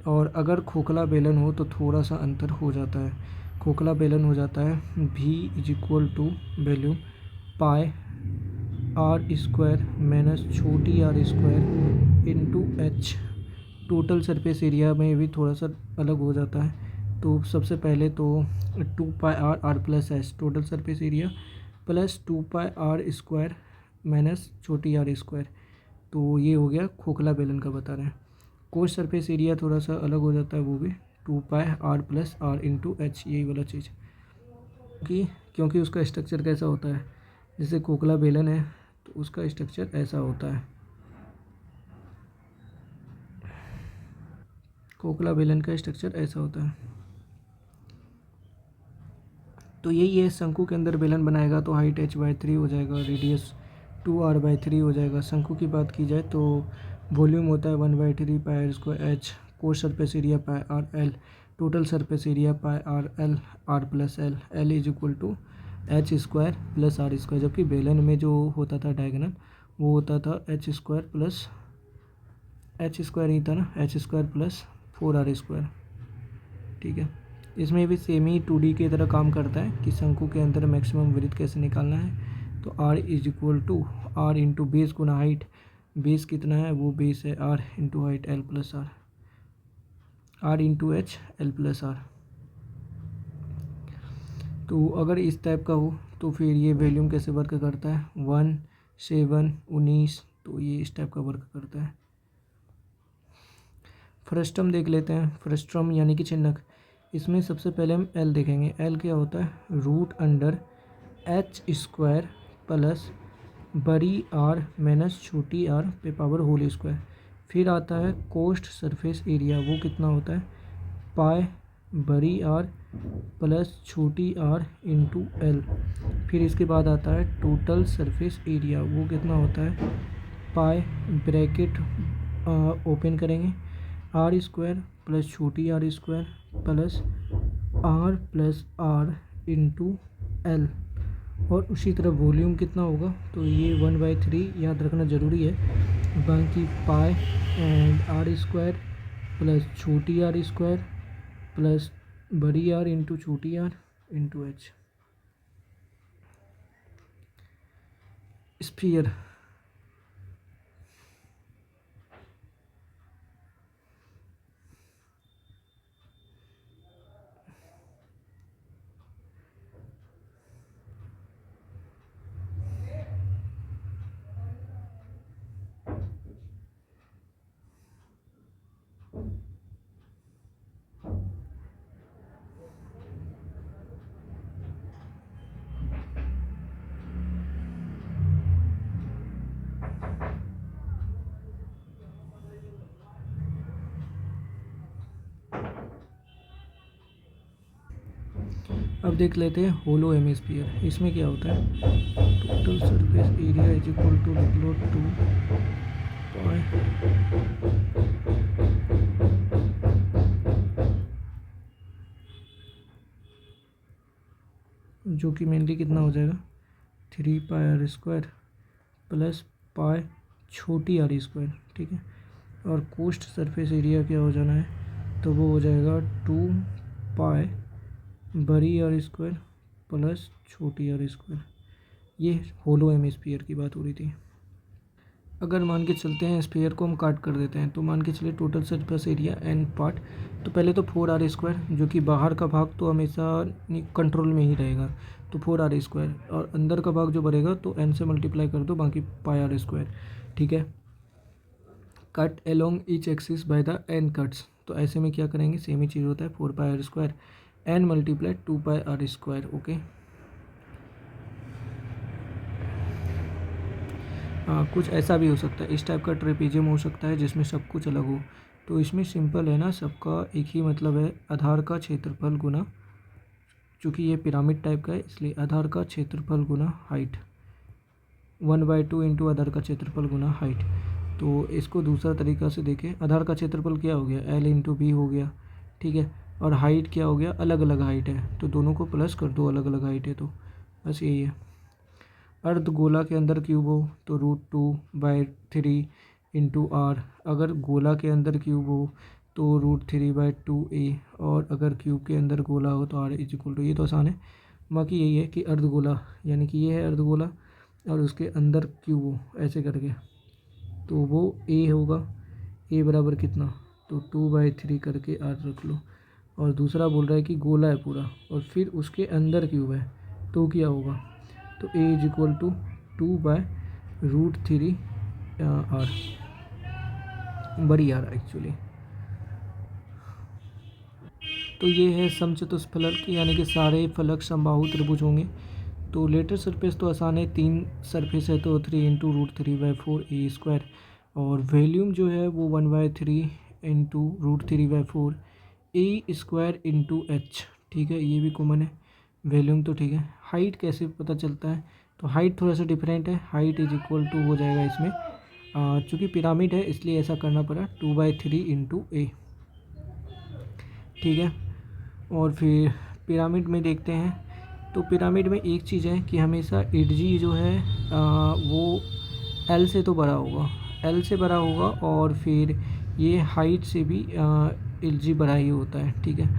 Speaker 1: और अगर खोखला बेलन हो तो थोड़ा सा अंतर हो जाता है। खोखला बेलन हो जाता है v is equal to value pi r² minus छोटी r² into H. Total surface area में भी थोड़ा सा अलग हो जाता है। तो सबसे पहले तो 2πr plus H total surface area plus 2πr² minus छोटी r²। तो ये हो गया खोखला बेलन का बता रहे हैं। कोस सरफेस एरिया थोड़ा सा अलग हो जाता है, वो भी 2πr plus r into H, यही वाला चीज़। कि क्योंकि उसका स्ट्रक्चर कैसा होता है, जैसे खोखला बेलन है तो उसका स्ट्रक्चर ऐसा होता है, खोखला बेलन का स्ट्रक्चर ऐसा होता है। तो यही है, शंकु के अंदर बेलन बनाएगा तो हाइट h/3 हो जाएगा, रेडियस 2r/3 हो जाएगा। शंकु की बात की जाए तो वॉल्यूम होता है 1/3 pi r square h, curved surface area pi r l, total surface area pi r l, r plus l, l is equal to h square plus r square. जबकि बेलन में जो होता था डायगोनल वो होता था h square plus h square ही था ना, H square plus 4r square. ठीक है, इसमें भी सेम ही 2D की तरह काम करता है कि शंकु के अंदर मैक्सिमम विड्थ कैसे निकालना है। तो r is equal to R into base गुना हाइट, बेस कितना है वो बेस है r into height L plus R, R into H L plus R. तो अगर इस टाइप का हो तो फिर ये वॉल्यूम कैसे वर्क करता है, 1, 7, 19, तो ये इस टाइप का वर्क करता है। फ्रस्टम देख लेते हैं, फ्रस्ट्रम यानी कि चिन्हक। इसमें सबसे पहले हम एल देखेंगे। एल क्या होता है, root under H square plus बड़ी आर माइनस छोटी आर पे पावर होल स्क्वायर। फिर आता है कोस्ट सरफेस एरिया, वो कितना होता है, पाई बड़ी आर प्लस छोटी आर इंटू एल। फिर इसके बाद आता है टोटल सरफेस एरिया, वो कितना होता है, पाई ब्रैकेट ओपन करेंगे आर स्क्वायर प्लस छोटी R square plus R into L. और उसी तरह वॉल्यूम कितना होगा, तो ये 1/3 याद रखना ज़रूरी है। बाकी पाई एंड आर स्क्वायर प्लस छोटी आर स्क्वायर प्लस बड़ी आर इंटू छोटी आर इंटू एच। स्फीयर, अब देख लेते हैं होलो हेमिस्फीयर। इसमें क्या होता है, total surface area is equal to लिख लो 2 पाई जो कि मेनली कितना हो जाएगा, 3 पाई आर स्क्वायर प्लस पाई छोटी आर स्क्वायर। ठीक है, और कोस्ट सरफेस एरिया क्या हो जाना है, तो वो हो जाएगा 2 पाई बड़ी आर स्क्वायर प्लस छोटी आर स्क्वायर। ये होलो हेमिस्फीयर की बात हो रही थी। अगर मान के चलते हैं स्फीयर को हम काट कर देते हैं, तो मान के चलिए total surface area N part, तो पहले तो 4r स्क्वायर, जो कि बाहर का भाग तो हमेशा कंट्रोल में ही रहेगा, तो 4r स्क्वायर, और अंदर का भाग जो बढ़ेगा तो n से मल्टीप्लाई कर दो, बाकी पाई आर स्क्वायर। ठीक है, cut along each axis by the n cuts, तो ऐसे में क्या करेंगे, सेम ही चीज़ होता है, 4 pi r square n multiply 2 pi r square. Okay, हाँ कुछ ऐसा भी हो सकता है, इस टाइप का ट्रेपेजियम हो सकता है जिसमें सब कुछ अलग हो। तो इसमें सिंपल है ना, सबका एक ही मतलब है, आधार का क्षेत्रफल गुना, चूँकि ये पिरामिड टाइप का है इसलिए आधार का क्षेत्रफल गुना हाइट, 1/2 इंटू आधार का क्षेत्रफल गुना हाइट। तो इसको दूसरा तरीका से देखें, आधार का क्षेत्रफल क्या हो गया, एल इंटू बी हो गया। ठीक है, और हाइट क्या हो गया, अलग अलग हाइट है तो दोनों को प्लस कर दो, अलग अलग हाइट है, तो बस यही है। अर्धगोला के अंदर क्यूब हो तो √2/3 इंटू आर, अगर गोला के अंदर क्यूब हो तो √3/2a, और अगर क्यूब के अंदर गोला हो तो आर इज इक्वल टू, ये तो आसान है। बाकी यही है कि अर्धगोला यानी कि ये है अर्धगोला और उसके अंदर क्यूब हो ऐसे करके, तो वो ए होगा, ए बराबर कितना, तो 2/3 करके आर रख लो। और दूसरा बोल रहा है कि गोला है पूरा और फिर उसके अंदर क्यूब है, तो क्या होगा, तो ए इज इक्वल टू 2/√3 आर, बड़ी आर एक्चुअली। तो ये है समचतुष्फलक यानी कि सारे फलक समबाहु त्रिभुज होंगे। तो लेटर सरफेस तो आसान है, 3 सरफेस है तो 3 × √3/4 ए स्क्वायर, और वॉल्यूम जो है वो 1/3 × √3/4 ए स्क्वायर इंटू एच। ठीक है, ये भी कॉमन है, वॉल्यूम तो ठीक है। हाइट कैसे पता चलता है, तो हाइट थोड़ा सा डिफरेंट है, हाइट इज इक्वल टू हो जाएगा इसमें, चूँकि पिरामिड है इसलिए ऐसा करना पड़ा, 2/3 इंटू ए। ठीक है, और फिर पिरामिड में देखते हैं, तो पिरामिड में एक चीज़ है कि हमेशा एडजी जो है वो एल से तो बड़ा होगा, एल से बड़ा होगा, और फिर ये हाइट से भी एल जी बड़ा ही होता है। ठीक है,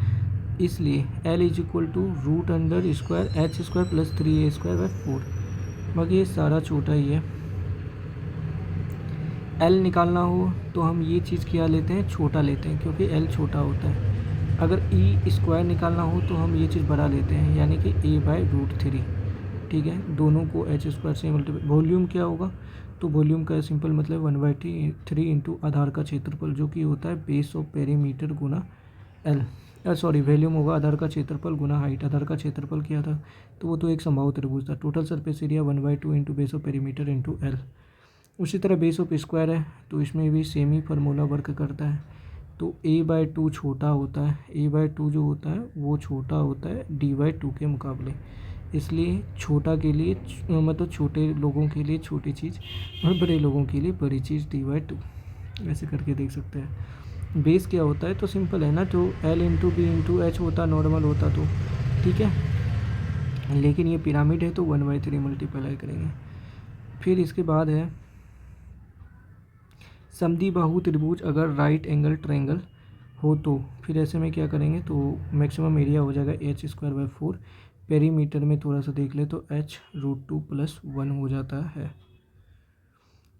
Speaker 1: इसलिए L is equal to √root under square H² + 3a² / 4। बाकी ये सारा छोटा ही है। एल निकालना हो तो हम ये चीज़ क्या लेते हैं, छोटा लेते हैं, क्योंकि एल छोटा होता है। अगर ई स्क्वायर निकालना हो तो हम ये चीज़ बड़ा लेते हैं, यानी कि a/√3। ठीक है, दोनों को H² से मल्टीप्लाई। वॉल्यूम क्या होगा, तो वॉल्यूम का सिंपल मतलब 1/3 इंटू आधार का क्षेत्रफल, जो कि होता है base of perimeter Guna L. Sorry, volume होगा आधार का क्षेत्रफल गुना हाइट। आधार का क्षेत्रफल क्या था, तो वो तो एक समबाहु त्रिभुज था। Total surface area 1/2 into base of perimeter into L. उसी तरह बेस ऑफ स्क्वायर है तो इसमें भी सेम ही फार्मूला वर्क करता है। तो a/2 छोटा होता है, a/2 जो होता है वो छोटा होता है d/2 के मुकाबले, इसलिए छोटा के लिए मतलब छोटे लोगों के लिए छोटी चीज़ और बड़े लोगों के लिए बड़ी चीज़ d/2, ऐसे करके देख सकते हैं। बेस क्या होता है, तो सिंपल है ना, तो l into B into H होता, नॉर्मल होता तो ठीक है, लेकिन ये पिरामिड है तो 1/3 मल्टीप्लाई करेंगे। फिर इसके बाद है समद्विबाहु त्रिभुज अगर राइट एंगल ट्रायंगल हो तो फिर ऐसे में क्या करेंगे, तो मैक्सिमम एरिया हो जाएगा H²/4। पेरीमीटर में थोड़ा सा देख ले तो H√2 + 1 हो जाता है।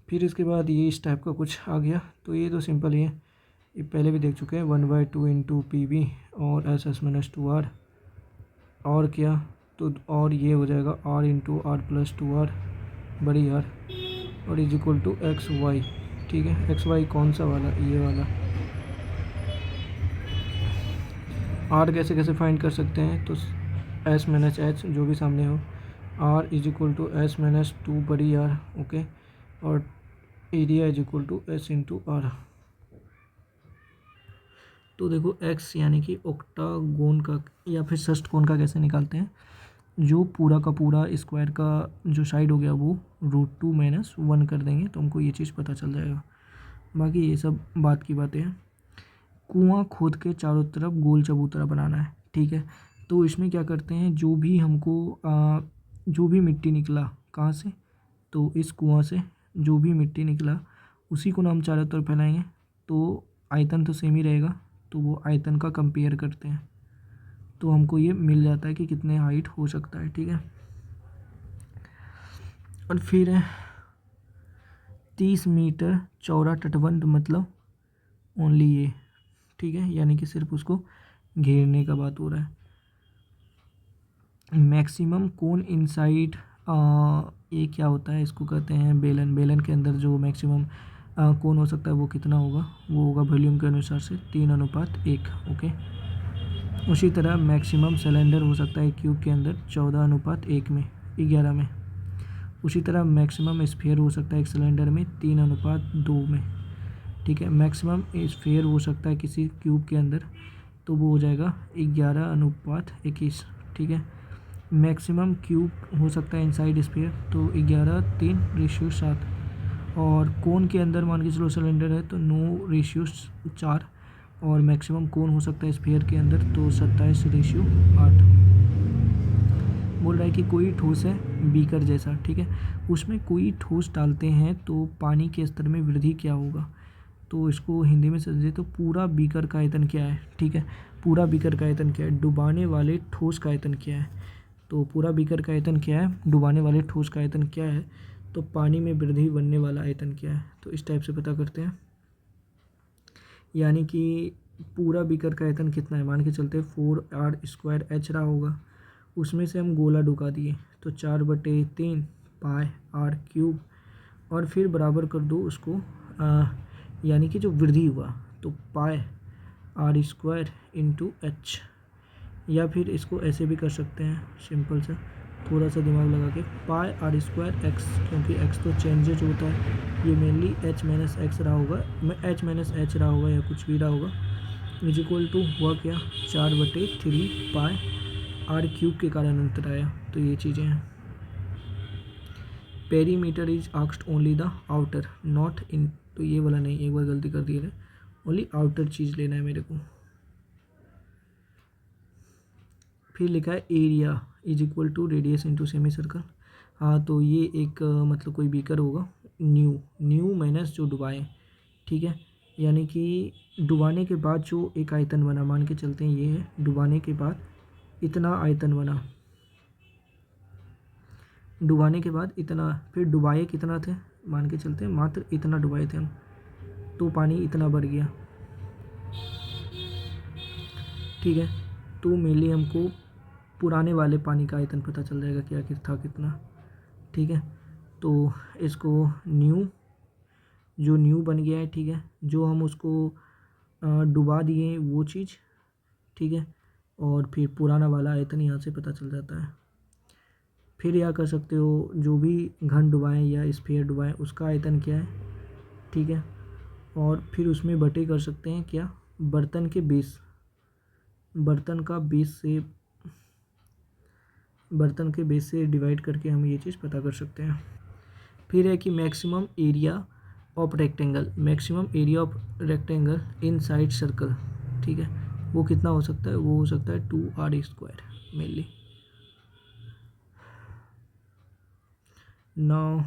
Speaker 1: फिर इसके बाद ये इस टाइप का कुछ आ गया, तो ये तो सिंपल ही है, ये पहले भी देख चुके हैं, 1/2 इंटू PB और SS-2R, और क्या, तो और ये हो जाएगा R इंटू R+2R बड़ी R, और इज इक्वल टू XY। ठीक है, XY कौन सा वाला, ये वाला। R कैसे कैसे फाइंड कर सकते हैं, तो S-H जो भी सामने हो, R is equal to S-2 बड़ी R, ओके, और area is equal to S into R। तो देखो X यानी कि ऑक्टागोन का या फिर षष्ठकोण का कैसे निकालते हैं, जो पूरा का पूरा स्क्वायर का जो साइड हो गया वो √2 - 1 कर देंगे तो हमको ये चीज़ पता चल जाएगा। बाकी ये सब बात की बातें हैं। कुआं खोद के चारों तरफ गोल चबूतरा बनाना है। ठीक है, तो इसमें क्या करते हैं, जो भी हमको जो भी मिट्टी निकला कहाँ से, तो इस कुआं से जो भी मिट्टी निकला उसी को ना हम चारों तरफ फैलाएंगे, तो आयतन तो सेम ही रहेगा, तो वो आयतन का कंपेयर करते हैं तो हमको ये मिल जाता है कि कितने हाइट हो सकता है। ठीक है, और फिर 30 मीटर चौड़ा तटबंध मतलब ओनली ये। ठीक है, यानी कि सिर्फ उसको घेरने का बात हो रहा है। मैक्सिमम कोन इनसाइड, ये क्या होता है, इसको कहते हैं बेलन। बेलन के अंदर जो मैक्सिमम कोन हो सकता है वो कितना होगा, वो होगा वॉल्यूम के अनुसार से 3:1। ओके, उसी तरह मैक्सिमम सिलेंडर हो सकता है क्यूब के अंदर 14:1 में, 11 में। उसी तरह मैक्सिमम स्फीयर हो सकता है एक सिलेंडर में 3:2 में। ठीक है, मैक्सिमम स्फीयर हो सकता है किसी क्यूब के अंदर, तो वो हो जाएगा 11:21। ठीक है, मैक्सिमम क्यूब हो सकता है इनसाइड स्फीयर, तो 11:3:7। और कोन के अंदर मान के चलो सिलेंडर है तो 9:4। और मैक्सिमम कोन हो सकता है स्फीयर के अंदर तो 27:8। बोल रहा है कि कोई ठोस है बीकर जैसा। ठीक है, उसमें कोई ठोस डालते हैं तो पानी के स्तर में वृद्धि क्या होगा, तो इसको हिंदी में समझे तो पूरा बीकर का आयतन क्या है। ठीक है, पूरा बीकर का आयतन क्या है, डुबाने वाले ठोस का आयतन क्या है, तो पूरा बीकर का आयतन क्या है, डुबाने वाले ठोस का आयतन क्या है, तो पानी में वृद्धि बनने वाला आयतन क्या है, तो इस टाइप से पता करते हैं। यानी कि पूरा बीकर का आयतन कितना है, मान के चलते 4r² रहा होगा, उसमें से हम गोला ढुका दिए तो 4/3 πr³ और फिर बराबर कर दो उसको, यानी कि जो वृद्धि हुआ तो पाए आर स्क्वायर इंटू एच, या फिर इसको ऐसे भी कर सकते हैं सिंपल सा, थोड़ा सा दिमाग लगा के, पाई आर स्क्वायर एक्स, क्योंकि एक्स तो चेंजेज होता है, ये मेनली एच माइनस एक्स रहा होगा, एच माइनस एच रहा होगा या कुछ भी रहा होगा, इज इक्वल टू हुआ क्या 4/3 पाई आर क्यूब के कारण अंतर आया। तो ये चीज़ें हैं। Perimeter is asked only the outer not in, तो ये वाला नहीं, एक बार गलती कर दी है, ओनली आउटर चीज़ लेना है मेरे को। फिर लिखा है area is equal to radius into semi circle. हाँ, तो ये एक मतलब कोई बीकर होगा, न्यू माइनस जो डुबाए, ठीक है, यानी कि डुबाने के बाद जो एक आयतन बना, मान के चलते हैं ये है, डुबाने के बाद इतना आयतन बना, डुबाने के बाद इतना, फिर डुबाए कितना थे, मान के चलते हैं मात्र इतना डुबाए थे हम, तो पानी इतना बढ़ गया, ठीक है। तो मेनली हमको पुराने वाले पानी का आयतन पता चल जाएगा कि आखिर था कितना, ठीक है। तो इसको न्यू बन गया है, ठीक है, जो हम उसको डुबा दिए वो चीज़, ठीक है, और फिर पुराना वाला आयतन यहाँ से पता चल जाता है। फिर यह कर सकते हो, जो भी घन डुबाएं या स्फीयर डुबाएं उसका आयतन क्या है, ठीक है, और फिर उसमें बटे कर सकते हैं क्या, बर्तन के बेस, बर्तन के बेस से डिवाइड करके हम ये चीज़ पता कर सकते हैं। फिर है कि maximum area of rectangle in side circle, ठीक है, वो कितना हो सकता है, वो हो सकता है 2r² मेनली। नाउ